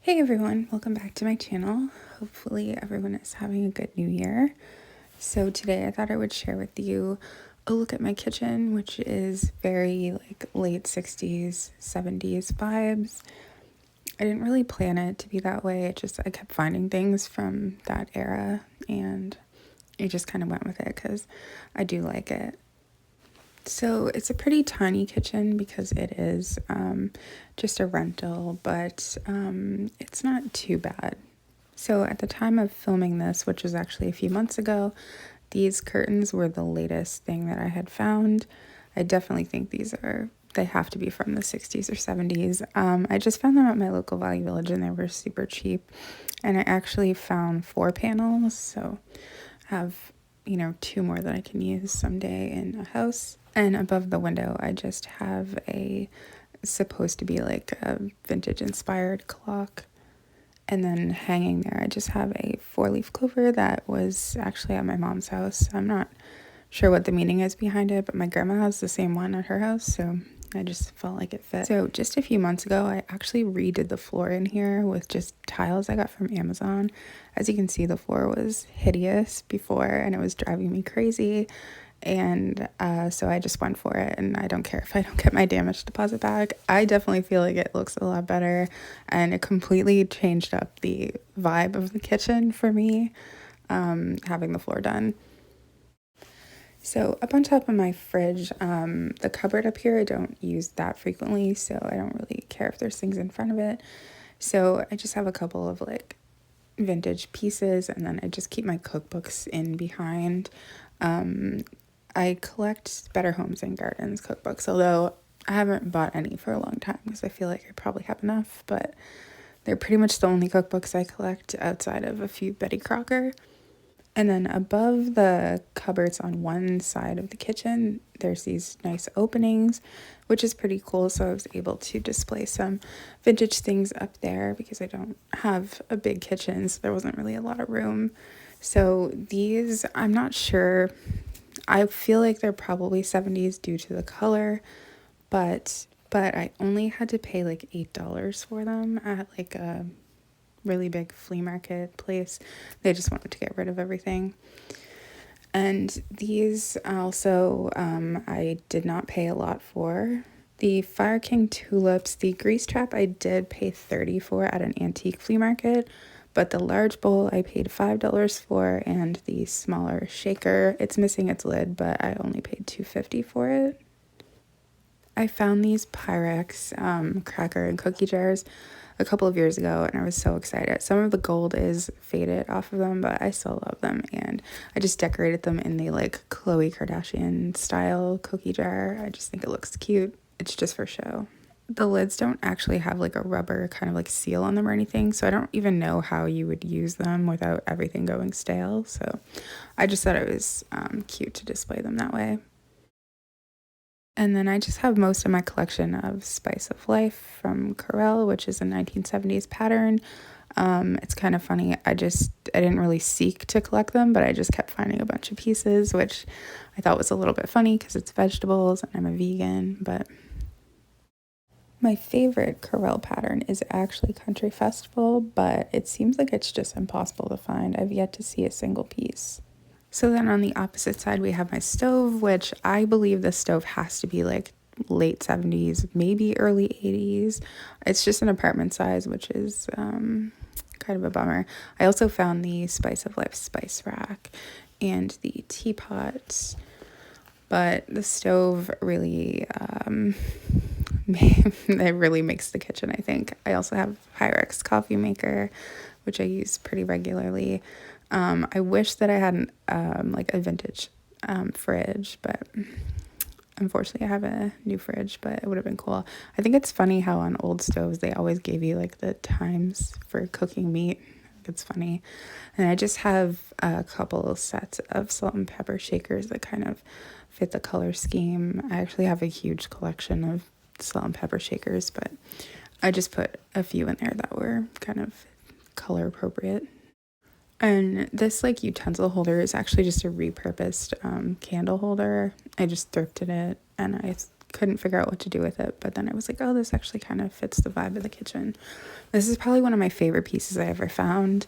Hey everyone, welcome back to my channel. Hopefully everyone is having a good new year. So today I thought I would share with you a look at my kitchen, which is very like late 60s, 70s vibes. I didn't really plan it to be that way. I kept finding things from that era and I just kind of went with it because I do like it. So it's a pretty tiny kitchen because it is just a rental, but it's not too bad. So at the time of filming this, which was actually a few months ago, these curtains were the latest thing that I had found. I definitely think they have to be from the 60s or 70s. I just found them at my local Value Village and they were super cheap. And I actually found 4 panels, so I have, two more that I can use someday in a house. And above the window, I just have supposed to be like a vintage inspired clock. And then hanging there, I just have a 4-leaf clover that was actually at my mom's house. I'm not sure what the meaning is behind it, but my grandma has the same one at her house, so I just felt like it fit. So just a few months ago, I actually redid the floor in here with just tiles I got from Amazon. As you can see, the floor was hideous before and it was driving me crazy. And so I just went for it, and I don't care if I don't get my damage deposit back. I definitely feel like it looks a lot better, and it completely changed up the vibe of the kitchen for me, having the floor done. So up on top of my fridge, the cupboard up here, I don't use that frequently, so I don't really care if there's things in front of it. So I just have a couple of like vintage pieces, and then I just keep my cookbooks in behind. I collect Better Homes and Gardens cookbooks, although I haven't bought any for a long time because I feel like I probably have enough, but they're pretty much the only cookbooks I collect outside of a few Betty Crocker. And then above the cupboards on one side of the kitchen, there's these nice openings, which is pretty cool. So I was able to display some vintage things up there because I don't have a big kitchen, so there wasn't really a lot of room. So these, I'm not sure. I feel like they're probably 70s due to the color, but I only had to pay like $8 for them at like a really big flea market place. They just wanted to get rid of everything. And these also, I did not pay a lot for. The Fire King tulips, the grease trap I did pay $30 for at an antique flea market, but the large bowl I paid $5 for, and the smaller shaker, it's missing its lid, but I only paid $2.50 for it. I found these Pyrex cracker and cookie jars a couple of years ago, and I was so excited. Some of the gold is faded off of them, but I still love them, and I just decorated them in the like Khloe Kardashian style cookie jar. I just think it looks cute. It's just for show. The lids don't actually have like a rubber kind of like seal on them or anything, so I don't even know how you would use them without everything going stale. So I just thought it was cute to display them that way. And then I just have most of my collection of Spice of Life from Corelle, which is a 1970s pattern. It's kind of funny. I didn't really seek to collect them, but I just kept finding a bunch of pieces, which I thought was a little bit funny because it's vegetables and I'm a vegan. But my favorite Corelle pattern is actually Country Festival, but it seems like it's just impossible to find. I've yet to see a single piece. So then on the opposite side, we have my stove, which I believe the stove has to be like late 70s, maybe early 80s. It's just an apartment size, which is kind of a bummer. I also found the Spice of Life spice rack and the teapot, but the stove really, it really makes the kitchen, I think. I also have Pyrex coffee maker, which I use pretty regularly. I wish that I had like a vintage fridge, but unfortunately I have a new fridge, but it would have been cool. I think it's funny how on old stoves they always gave you like the times for cooking meat. It's funny. And I just have a couple sets of salt and pepper shakers that kind of fit the color scheme. I actually have a huge collection of salt and pepper shakers, but I just put a few in there that were kind of color appropriate. And this like utensil holder is actually just a repurposed candle holder. I just thrifted it and I couldn't figure out what to do with it, but then I was like, oh, this actually kind of fits the vibe of the kitchen. This is probably one of my favorite pieces I ever found,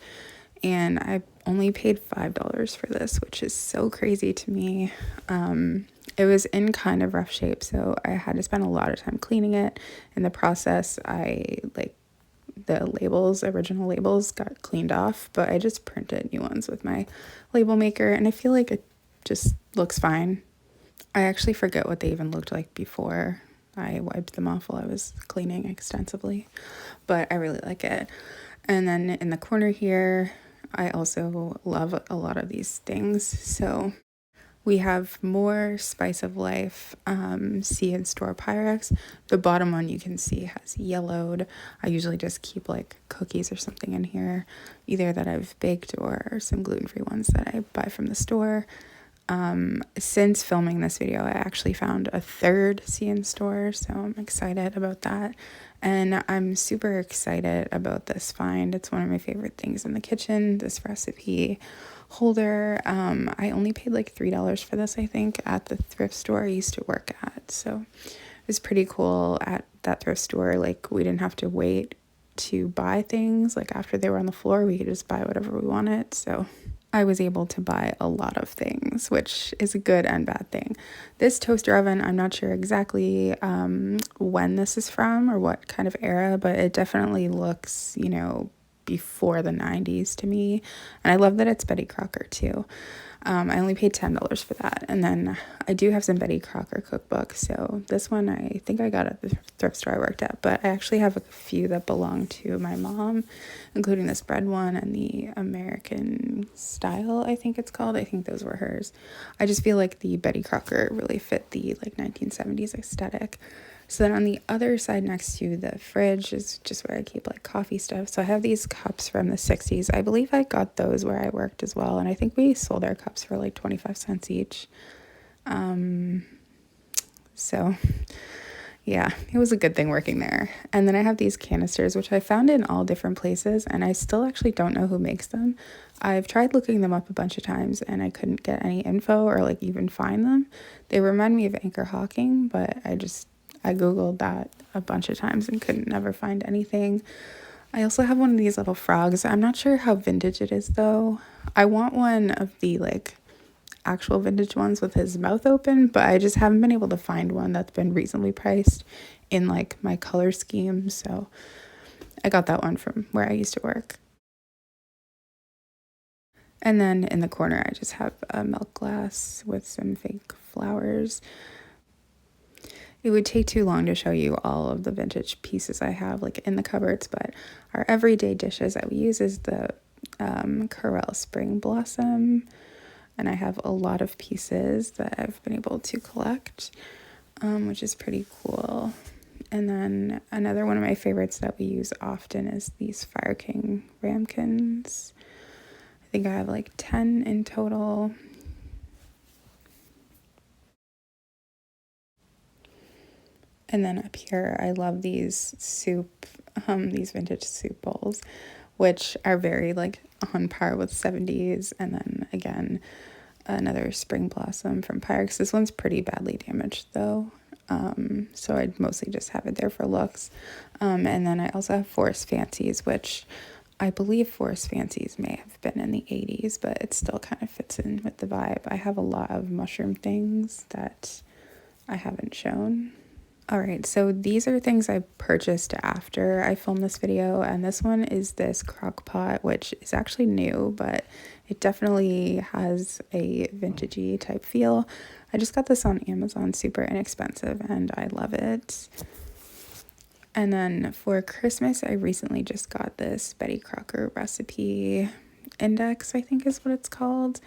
and I only paid $5 for this, which is so crazy to me. It was in kind of rough shape, so I had to spend a lot of time cleaning it. In the process, the original labels got cleaned off, but I just printed new ones with my label maker, and I feel like it just looks fine. I actually forget what they even looked like before I wiped them off while I was cleaning extensively, but I really like it. And then in the corner here, I also love a lot of these things. So we have more Spice of Life See in Store Pyrex. The bottom one you can see has yellowed. I usually just keep like cookies or something in here, either that I've baked or some gluten-free ones that I buy from the store. Since filming this video, I actually found a third See in Store, so I'm excited about that. And I'm super excited about this find. It's one of my favorite things in the kitchen, this recipe holder. I only paid like $3 for this, I think, at the thrift store I used to work at. So it was pretty cool at that thrift store. Like, we didn't have to wait to buy things. Like, after they were on the floor, we could just buy whatever we wanted. So I was able to buy a lot of things, which is a good and bad thing. This toaster oven, I'm not sure exactly when this is from or what kind of era, but it definitely looks, before the 90s to me. And I love that it's Betty Crocker too. I only paid $10 for that. And then I do have some Betty Crocker cookbooks. So this one I think I got at the thrift store I worked at, but I actually have a few that belong to my mom, including this bread one and the American Style, I think it's called. I think those were hers. I just feel like the Betty Crocker really fit the 1970s aesthetic. So then on the other side next to the fridge is just where I keep like coffee stuff. So I have these cups from the 60s. I believe I got those where I worked as well. And I think we sold our cups for like 25 cents each. So yeah, it was a good thing working there. And then I have these canisters, which I found in all different places. And I still actually don't know who makes them. I've tried looking them up a bunch of times and I couldn't get any info or like even find them. They remind me of Anchor Hawking, but I Googled that a bunch of times and couldn't never find anything. I also have one of these little frogs. I'm not sure how vintage it is though. I want one of the actual vintage ones with his mouth open, but I just haven't been able to find one that's been reasonably priced in my color scheme. So I got that one from where I used to work. And then in the corner, I just have a milk glass with some fake flowers. It would take too long to show you all of the vintage pieces I have in the cupboards, but our everyday dishes that we use is the Corelle Spring Blossom, and I have a lot of pieces that I've been able to collect, which is pretty cool. And then another one of my favorites that we use often is these Fire King ramekins. I think I have 10 in total. And then up here, I love these vintage soup bowls, which are very on par with 70s. And then again, another Spring Blossom from Pyrex. This one's pretty badly damaged though. So I'd mostly just have it there for looks. And then I also have Forest Fancies, which I believe Forest Fancies may have been in the 80s, but it still kind of fits in with the vibe. I have a lot of mushroom things that I haven't shown. All right, so these are things I purchased after I filmed this video, and this one is this crock pot, which is actually new, but it definitely has a vintagey type feel. I just got this on Amazon, super inexpensive, and I love it. And then for Christmas, I recently just got this Betty Crocker recipe index, I think is what it's called.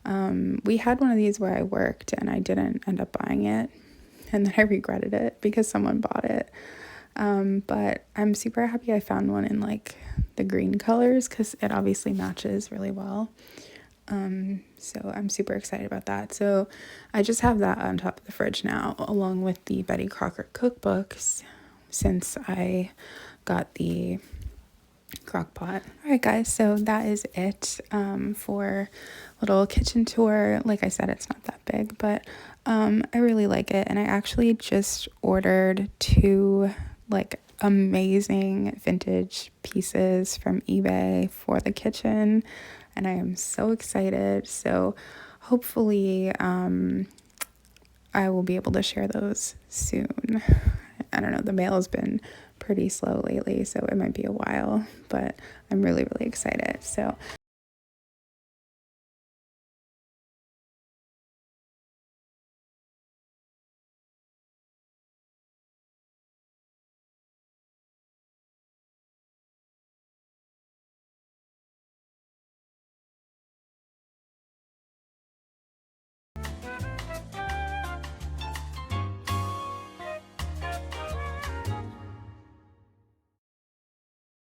We had one of these where I worked, and I didn't end up buying it. And then I regretted it because someone bought it. But I'm super happy I found one in the green colors because it obviously matches really well. So I'm super excited about that. So I just have that on top of the fridge now, along with the Betty Crocker cookbooks, since I got the crock pot. All right, guys, so that is it for little kitchen tour. Like I said, it's not that big, but I really like it. And I actually just ordered 2 like amazing vintage pieces from eBay for the kitchen, and I am so excited. So hopefully I will be able to share those soon. I don't know, the mail has been pretty slow lately, so it might be a while, but I'm really, really excited. So